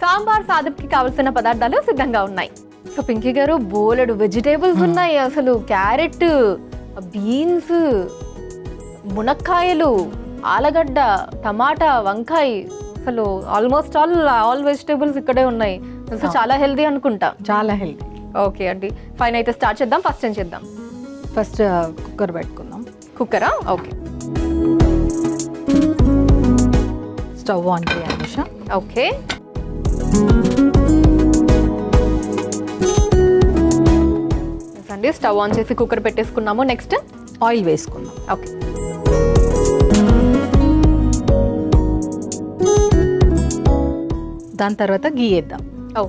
సాంబార్ సాదప్కి కావాల్సిన పదార్థాలు సిద్ధంగా ఉన్నాయి. సో పింకీ గారు బోలెడు వెజిటేబుల్స్ ఉన్నాయి. అసలు క్యారెట్, బీన్స్, మునక్కాయలు, ఆలగడ్డ, టమాటా, వంకాయ, అసలు ఆల్మోస్ట్ ఆల్ వెజిటేబుల్స్ ఇక్కడే ఉన్నాయి. అసలు చాలా హెల్దీ అనుకుంటా. చాలా హెల్దీ. ఓకే అండి, ఫైన్. అయితే స్టార్ట్ చేద్దాం. ఫస్ట్ ఏం చేద్దాం? ఫస్ట్ కుక్కర్ పెట్టుకుందాం. కుక్కరా? ఓకే. స్టవ్ ఆన్ చేయాలి నిషా. ఓకే. అండి, స్టవ్ ఆన్ చేసి కుక్కర్ పెట్టేసుకున్నాము. నెక్స్ట్ ఆయిల్ వేసుకుందాం. ఓకే. దాని తర్వాత గీ వేద్దాం. ఓ,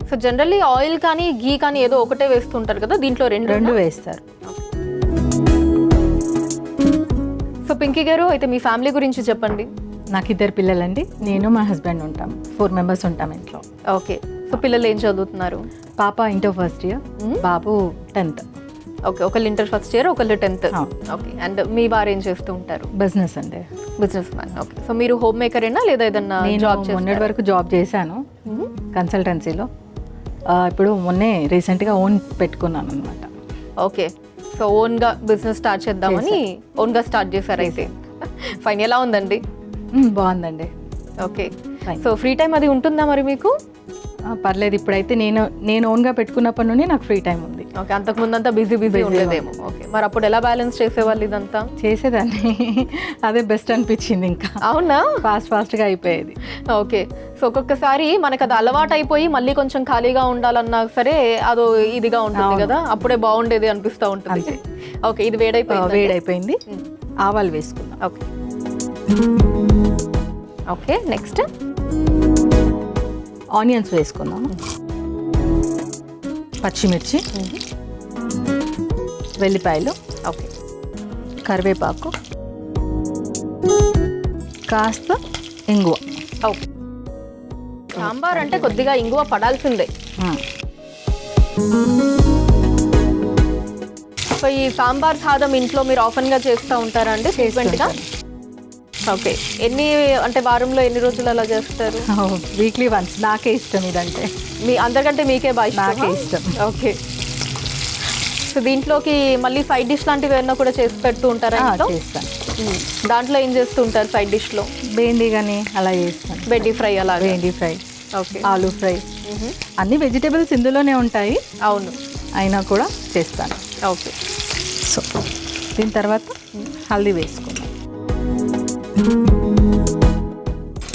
సో జనరల్లీ ఆయిల్ కానీ గీ కానీ ఏదో ఒకటే వేస్తుంటారు కదా, దీంట్లో రెండు వేస్తారు. సో పింకీ గారు, అయితే మీ ఫ్యామిలీ గురించి చెప్పండి. నాకు 2 పిల్లలండి. నేను మా హస్బెండ్ ఉంటాం. 4 మెంబర్స్ ఉంటాం ఇంట్లో. ఓకే. సో పిల్లలు ఏం చదువుతున్నారు? పాప ఇంటర్ ఫస్ట్ ఇయర్, బాబు 10th. ఓకే, ఒకళ్ళు ఇంటర్ ఫస్ట్ ఇయర్, ఒకళ్ళు 10th. ఓకే. అండ్ మీ వారు ఏం చేస్తూ ఉంటారు? బిజినెస్ అండి. Business man. ఓకే. సో మీరు హోమ్ మేకరేనా లేదా ఏదన్నా జాబ్ చేస్తారా? మొన్నటి వరకు జాబ్ చేశాను కన్సల్టెన్సీలో. ఇప్పుడు మొన్నే రీసెంట్గా ఓన్ పెట్టుకున్నాను అనమాట. ఓకే. సో ఓన్గా బిజినెస్ స్టార్ట్ చేద్దామని ఓన్గా స్టార్ట్ చేశారు. అయితే ఫైన్. ఎలా ఉందండి? బాగుందండి. ఓకే. సో ఫ్రీ టైం అది ఉంటుందా మరి మీకు? పర్లేదు. ఇప్పుడైతే నేను ఓన్గా పెట్టుకున్నప్పటి నుండి నాకు ఫ్రీ టైం ఉంది. ఓకే. అంతకుముందు అంతా బిజీ ఉండేదేమో. ఓకే. మరి అప్పుడు ఎలా బ్యాలెన్స్ చేసేవాళ్ళు ఇదంతా? చేసేదాన్ని. అదే బెస్ట్ అనిపించింది. ఇంకా అవునా? ఫాస్ట్గా అయిపోయేది. ఓకే. సో ఒక్కొక్కసారి మనకు అది అలవాటు అయిపోయి మళ్ళీ కొంచెం ఖాళీగా ఉండాలన్నా సరే అదో ఇదిగా ఉంటుంది కదా, అప్పుడే బాగుండేది అనిపిస్తూ ఉంటుంది. ఓకే. ఇది వేడైపోయింది. ఆవాలు వేసుకుందాం. ఓకే. ఓకే. నెక్స్ట్ ఆనియన్స్ వేసుకుందాము. పచ్చిమిర్చి, వెల్లిపాయలు, ఓకే, కరివేపాకు, కాస్త ఇంగువ. ఓకే. సాంబార్ అంటే కొద్దిగా ఇంగువ పడాల్సిందే. సో ఈ సాంబార్ సాదం ఇంట్లో మీరు ఆఫన్గా చేస్తూ ఉంటారా అండి? ఫ్రీక్వెంట్గా? ఓకే. అంటే వారంలో ఎన్ని రోజులు అలా చేస్తారు? Weekly once. నాకే ఇష్టం ఇదంటే. అందరికంటే మీకే బాగా నాకే ఇష్టం. ఓకే. సో దీంట్లోకి మళ్ళీ సైడ్ డిష్ లాంటివి ఏమన్నా కూడా చేసి పెడుతూ ఉంటారా? చేస్తాను. దాంట్లో ఏం చేస్తూ ఉంటారు సైడ్ డిష్లో? బెండి కానీ అలా చేస్తాను. బెండి ఫ్రై అలా? బెండి ఫ్రై, ఓకే, ఆలూ ఫ్రై, అన్ని వెజిటేబుల్స్ ఇందులోనే ఉంటాయి. అవును. అయినా కూడా చేస్తాను. ఓకే. సో దీని తర్వాత హల్దీ వేసుకుందాం.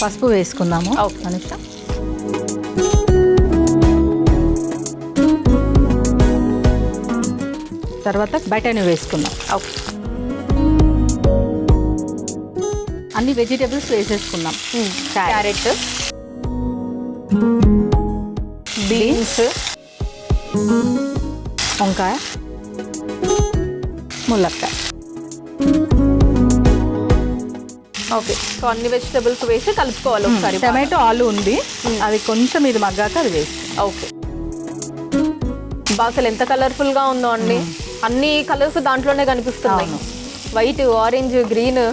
పసుపు వేసుకుందాము. అనుష, తర్వాత బఠానీ వేసుకుందాం. ఓకే. అన్ని వెజిటేబుల్స్ వేసేసుకుందాం. క్యారెట్, బీన్స్, వంకాయ, ములక్కాయ. ఓకే. సో అన్ని వెజిటేబుల్స్ వేసి కలుపుకోవాలి ఒకసారి. టమాటో, ఆలు ఉంది, అది కొంచెం ఇది మగ్గాక అది వేసి. ఓకే. అసలు ఎంత కలర్ఫుల్ గా ఉందో అండి. అన్ని కలర్స్ దాంట్లోనే కనిపిస్తున్నాయి. White, orange, green.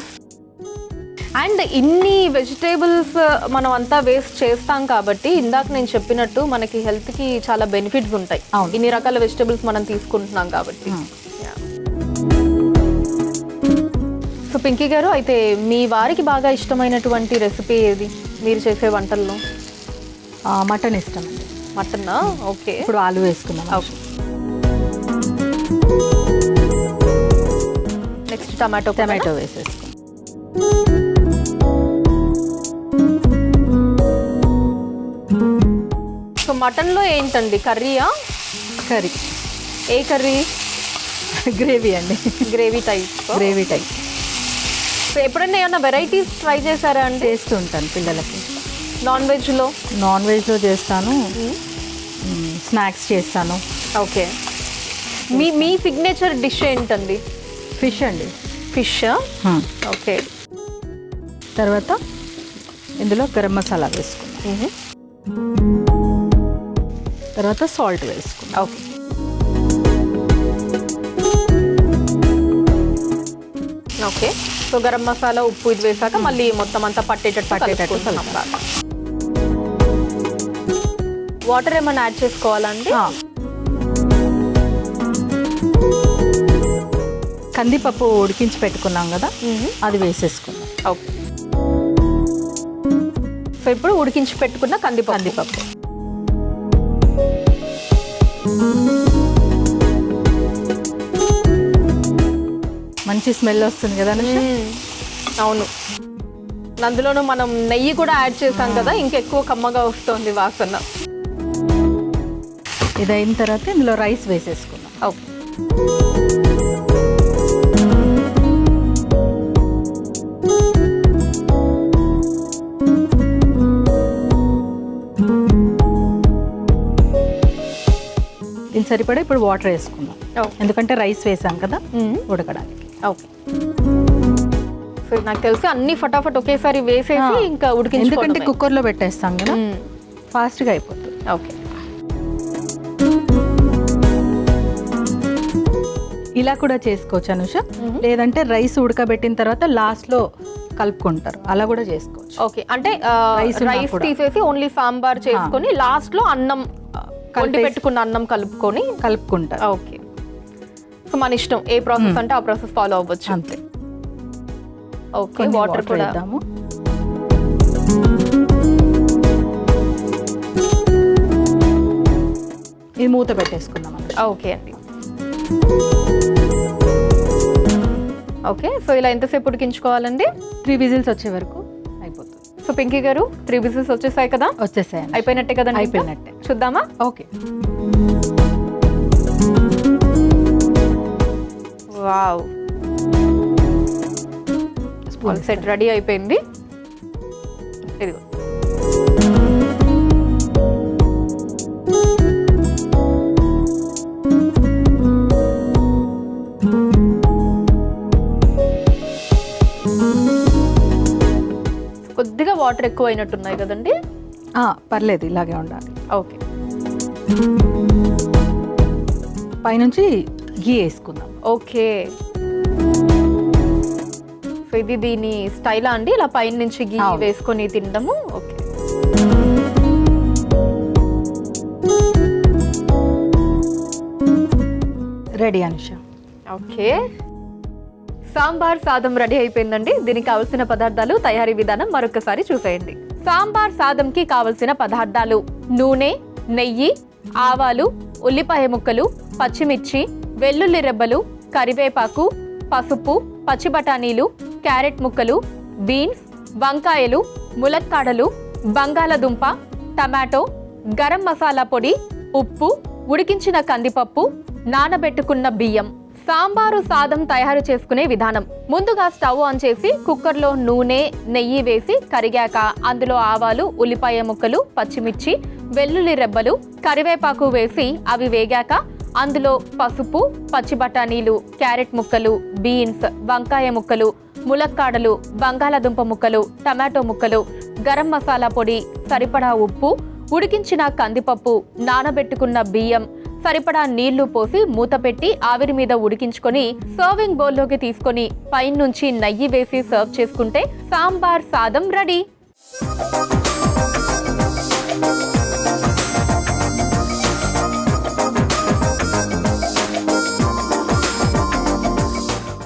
అండ్ ఇన్ని వెజిటేబుల్స్ మనం అంతా వేస్ట్ చేస్తాం కాబట్టి ఇందాక నేను చెప్పినట్టు మనకి హెల్త్కి చాలా బెనిఫిట్స్ ఉంటాయి. ఇన్ని రకాల వెజిటేబుల్స్ మనం తీసుకుంటున్నాం కాబట్టి. సో పింకీ గారు, అయితే మీ వారికి బాగా ఇష్టమైనటువంటి రెసిపీ ఏది మీరు చేసే వంటల్లో? మటన్ ఇష్టం అండి. మటన్నా? ఓకే. ఇప్పుడు ఆలు వేసుకున్నాం. ఓకే. నెక్స్ట్ టమాటో వేసేసుకున్నాం. సో మటన్లో ఏంటండి కర్రీయా? కర్రీ. ఏ కర్రీ? గ్రేవీ అండి. Gravy type. సో ఎప్పుడైనా ఏమన్నా వెరైటీస్ ట్రై చేశారా అండి? చేస్తూ ఉంటాను పిల్లలకి. నాన్ వెజ్లో చేస్తాను, స్నాక్స్ చేస్తాను. ఓకే. మీ సిగ్నేచర్ డిష్ ఏంటండి? ఫిష్ అండి. ఫిష్. ఓకే. తర్వాత ఇందులో గరం మసాలా వేసుకున్నాం. తర్వాత సాల్ట్ వేసుకుందాం. Okay. Okay, so garam masala, ఉప్పు ఇది వేసాక మళ్ళీ మొత్తం అంతా పట్టేటట్టు కలుపుకుంటున్నాం బాగా. వాటర్ ఏమైనా యాడ్ చేసుకోవాలండి? కందిపప్పు ఉడికించి పెట్టుకున్నాం కదా, అది వేసేసుకుందాం. ఓకే, సో ఇప్పుడు ఉడికించి పెట్టుకున్న కందిపప్పు. మంచి స్మెల్ వస్తుంది కదా. అవును, అందులోనూ మనం నెయ్యి కూడా యాడ్ చేసాం కదా, ఇంకెక్కువ కమ్మగా వస్తుంది వాసన. ఇది అయిన తర్వాత ఇందులో రైస్ వేసేసుకుందాం. ఓకే, దీని సరిపడా ఇప్పుడు వాటర్ వేసుకుందాం, ఎందుకంటే రైస్ వేసాం కదా ఉడకడానికి. ఓకే, సో నాకు తెలిసి అన్ని ఫటాఫట్ ఒకేసారి వేసేసి ఇంకా ఉడికించుకోవడమే. ఎందుకంటే కుక్కర్లో పెట్టేస్తాం కదా, ఫాస్ట్గా అయిపోతుంది. ఓకే, ఇలా కూడా చేసుకోవచ్చు అనుష, లేదంటే రైస్ ఉడకబెట్టిన తర్వాత లాస్ట్లో కలుపుకుంటారు, అలా కూడా చేసుకోవచ్చు. ఓకే, అంటే రైస్ తీసేసి ఓన్లీ సాంబార్ చేసుకొని లాస్ట్ లో అన్నం వండి పెట్టుకున్న అన్నం కలుపుకుంటారు. ఓకే, సో మన ఇష్టం ఏ ప్రాసెస్ అంటే ఆ ప్రాసెస్ ఫాలో అవ్వచ్చు అంతే. ఓకే, వాటర్ కూడా వేద్దాము. ఇది మూత పెట్టేసుకుందాం. ఓకే అండి. ఓకే, సో ఇలా ఎంతసేపు ఉడికించుకోవాలండి? 3 విజిల్స్ వచ్చే వరకు అయిపోతుంది. సో పింకీ గారు 3 విజిల్స్ వచ్చేసాయి కదా? వచ్చేసాయి. అయిపోయినట్టే కదండి? అయిపోయినట్టే. చూద్దామా? Okay. Wow, all set ready అయిపోయింది. ఇదిగో కొద్దిగా వాటర్ ఎక్కువ అయినట్టున్నాయి కదండి? పర్లేదు, ఇలాగే ఉండాలి. ఓకే, పైనుంచి గీ వేసుకుందాం. ఓకే, సో ఇది దీని స్టైలా అండి, ఇలా పైన నుంచి గీ వేసుకొని తినడము? Okay, ready Anusha. Okay, sambar సాదం రెడీ అయిపోయిందండి. దీనికి కావలసిన పదార్థాలు, తయారీ విధానం మరొకసారి చూసేయండి. సాంబార్ సాదంకి కావలసిన పదార్థాలు: నూనె, నెయ్యి, ఆవాలు, ఉల్లిపాయ ముక్కలు, పచ్చిమిర్చి, వెల్లుల్లి రెబ్బలు, కరివేపాకు, పసుపు, పచ్చి బఠానీలు, క్యారెట్ ముక్కలు, బీన్స్, వంకాయలు, ములక్కాడలు, బంగాళదుంప, టమాటో, గరం మసాలా పొడి, ఉప్పు, ఉడికించిన కందిపప్పు, నానబెట్టుకున్న బియ్యం. సాంబారు సాదం తయారు చేసుకునే విధానం: ముందుగా స్టవ్ ఆన్ చేసి కుక్కర్లో నూనె, నెయ్యి వేసి కరిగాక అందులో ఆవాలు, ఉల్లిపాయ ముక్కలు, పచ్చిమిర్చి, వెల్లుల్లి రెబ్బలు, కరివేపాకు వేసి అవి వేగాక అందులో పసుపు, పచ్చి బఠానీలు, క్యారెట్ ముక్కలు, బీన్స్, వంకాయ ముక్కలు, ములక్కాడలు, బంగాళదుంప ముక్కలు, టమాటో ముక్కలు, గరం మసాలా పొడి, సరిపడా ఉప్పు, ఉడికించిన కందిపప్పు, నానబెట్టుకున్న బియ్యం, సరిపడా నీళ్లు పోసి మూత పెట్టి ఆవిరి మీద ఉడికించుకొని సర్వింగ్ బౌల్లోకి తీసుకొని పైనుంచి నెయ్యి వేసి సర్వ్ చేసుకుంటే సాంబార్ సాదం రెడీ.